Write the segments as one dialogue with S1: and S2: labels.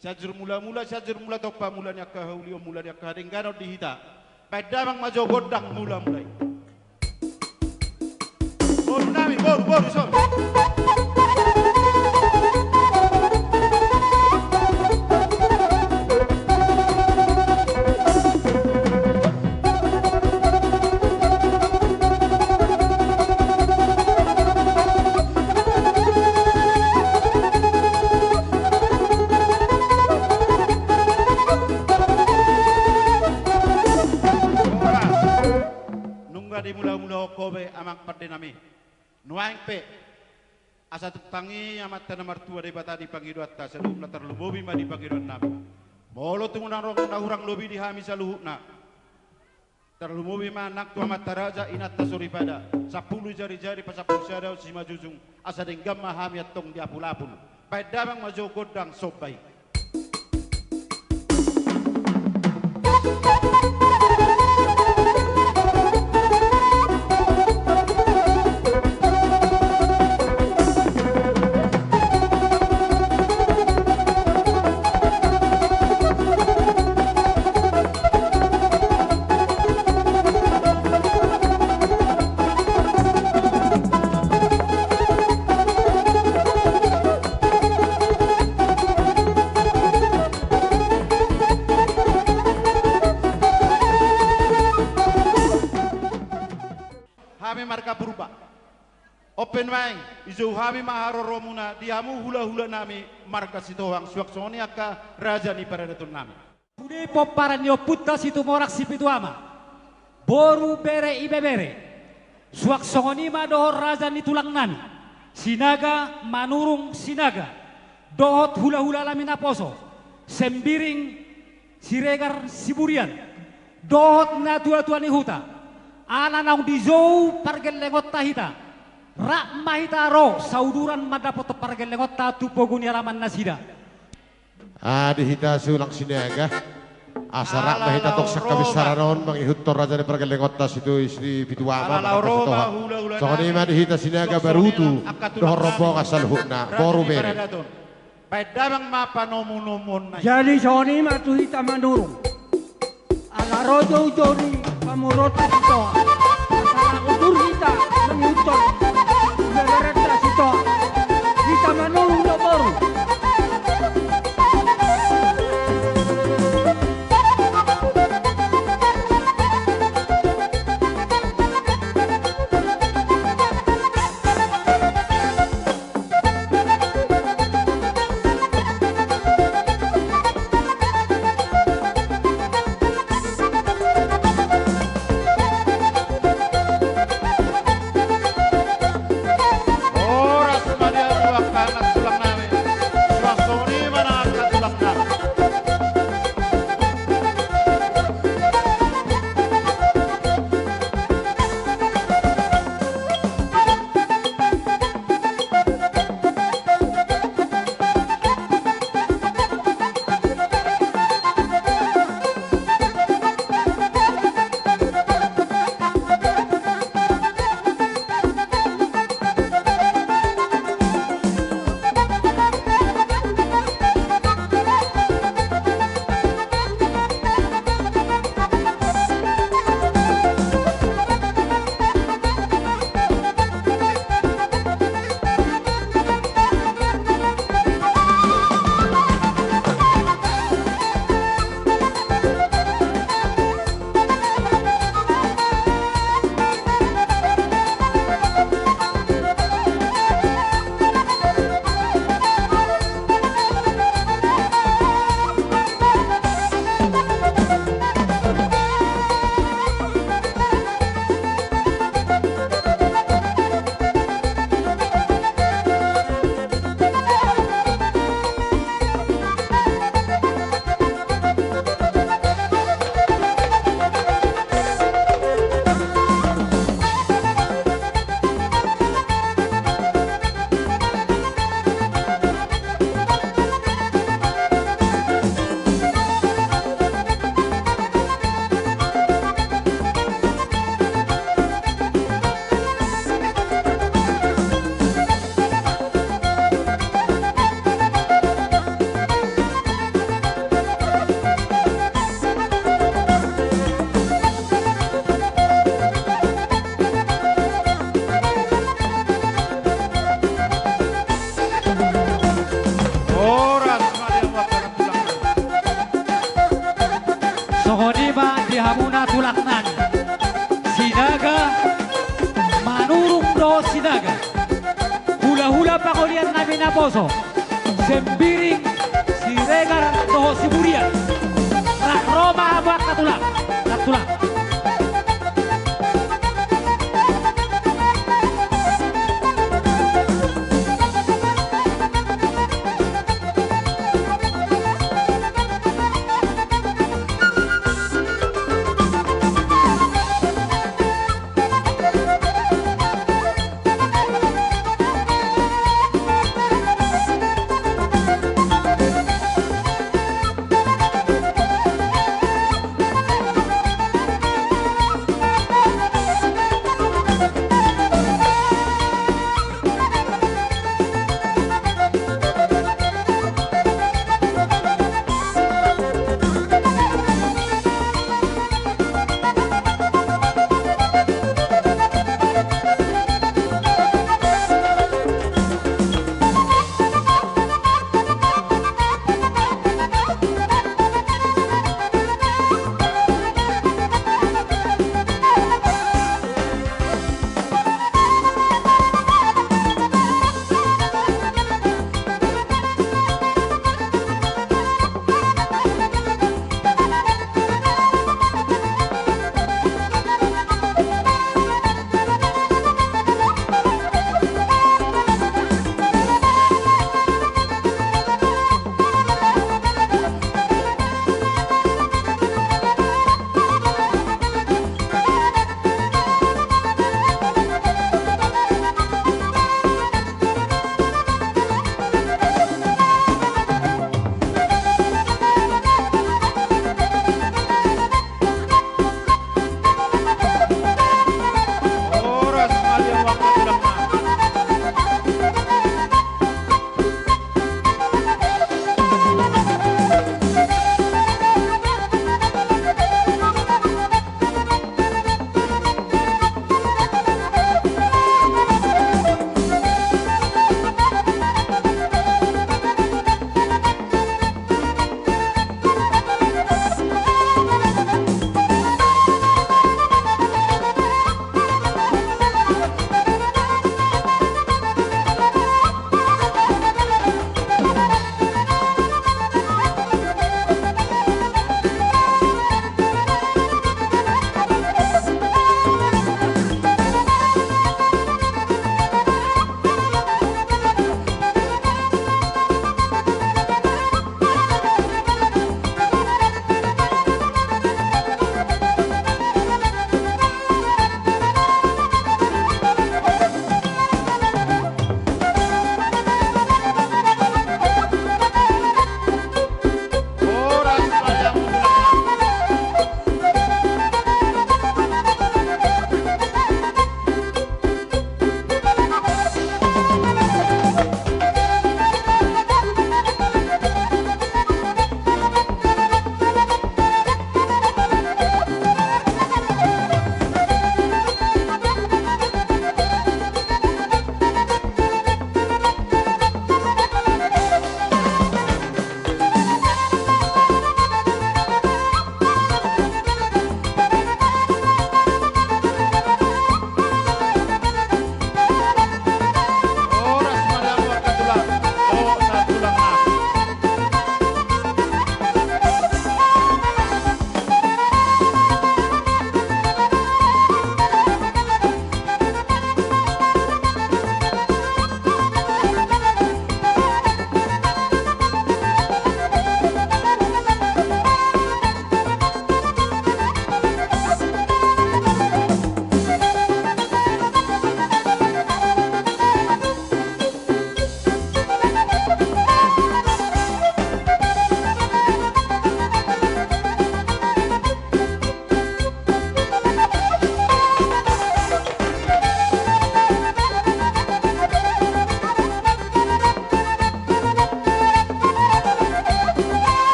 S1: Sajur mula tokpa mula nya kahulio mula nya kadenggano dihita. Pedamang majo godang mulai. Boru nami, boru so. Di mula-mula kobe amak pardenami nuaing pe asa tutangi amat tanah martua de bata di pangidu atas sedum na terlubobi ma di pangidu nami bolo tungunang rong na hurang lobi di hami saluhuna terlubobi ma anak tua amat taraja inat tasuri pada 10 jari-jari pasapul sadau sima jujung asa denggam ma hami atong di apul-apul pedamang majo godang sobai. Marga purba open main izo hami maharo romuna diamu hula-hula nami marga sitohang suaksoni aka raja ni paradatun nami
S2: Bude poparan yo putta situ morak sipituama boru bere ibebere suaksoni ma dohor raja ni tulang nami sinaga manurung sinaga dohot hula-hula lamina poso sembiring siregar siburian dohot na tua-tua ni huta ana naung dijou pargel lengot tahita rak mahita ro sauduran madapot pargel lengot tatu poguni raman nasida
S3: dihita sulang siniaga asarak mahita tok sakabisaranon mangihut tor raja de pargel lengot tas itu istri pituama sokoni ma dihita siniaga barutu dohor robo kasal hukna boru bere
S1: pedamang mapa nomun
S4: jadi soni ma tuhita manurung ala rojo jori pamurota sito asana utur kita mengutor bebereta sito kita manurung do boru
S2: Natulaknan Sinaga Manurung do Sinaga Hula-hula pakolian namin na poso Sembiring Siregar do Siburian Rak Roma abak natulak Natulak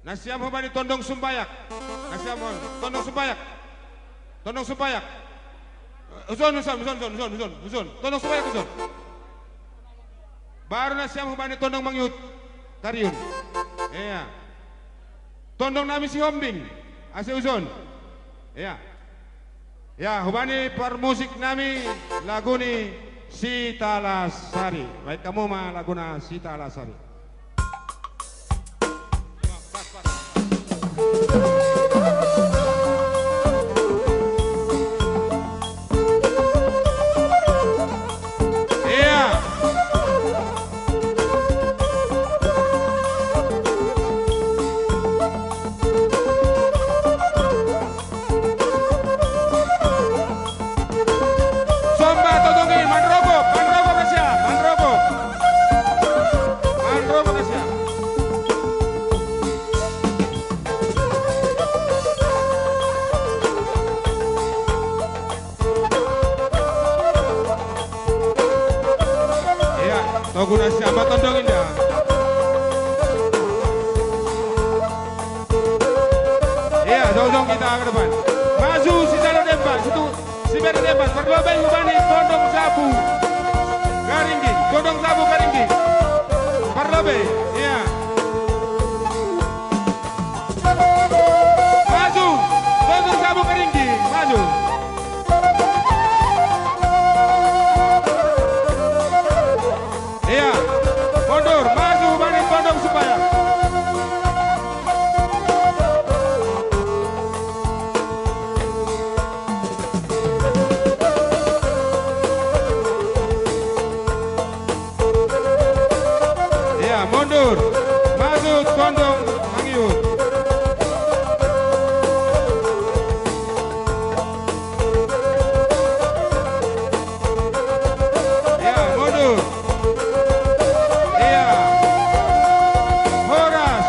S5: Nasiam hubani tondong sumbayak. Nasiam tondong sumbayak. Tondong sumbayak. Usun. Tondong sumbayak usun. Baru nasiam hubani tondong mangyut. Tariun. Iya. Tondong nami si hombing. Ase usun. Iya. Ya, hubani par musik nami lagu ni Sita Lasari. Baik kamu mah laguna Sita Lasari. Iya. Somba todongi manrobo kasya, manrobo kasya. Iya, toguna siapa tondongin dah. Iya, todong kita ke depan. Maju si Jalo Demban, situ si Beri Demban, berlobai hubani tondong sabu. Garinggi, tondong sabu garinggi. Berlobai, iya. Maju, tondong sabu garinggi, maju. Iya, mundur, maju hubani tondong supaya. Iya, mundur, maju tondong mangyut. Iya, mundur. Iya. Horas.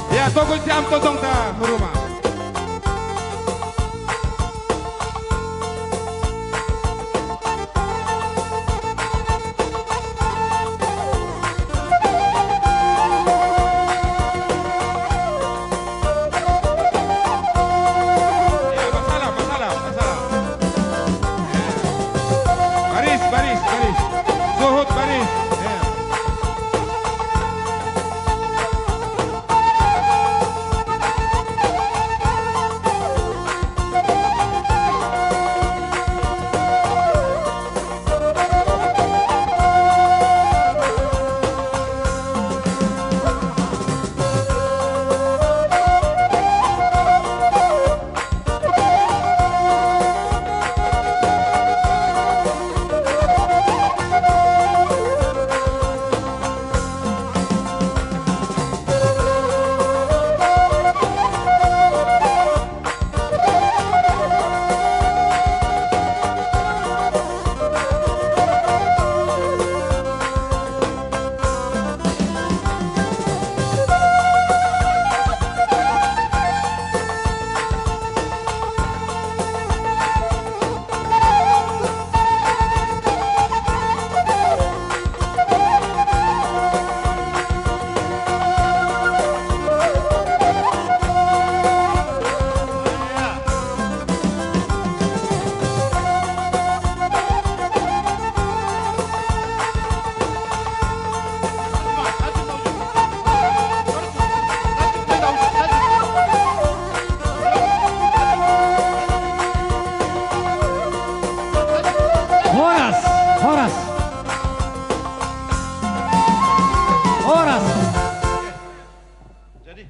S5: Ya, togol jam todong ta rumah. Ya, masalah. Ya. Baris. Zuhud baris. Ya.
S2: Horas.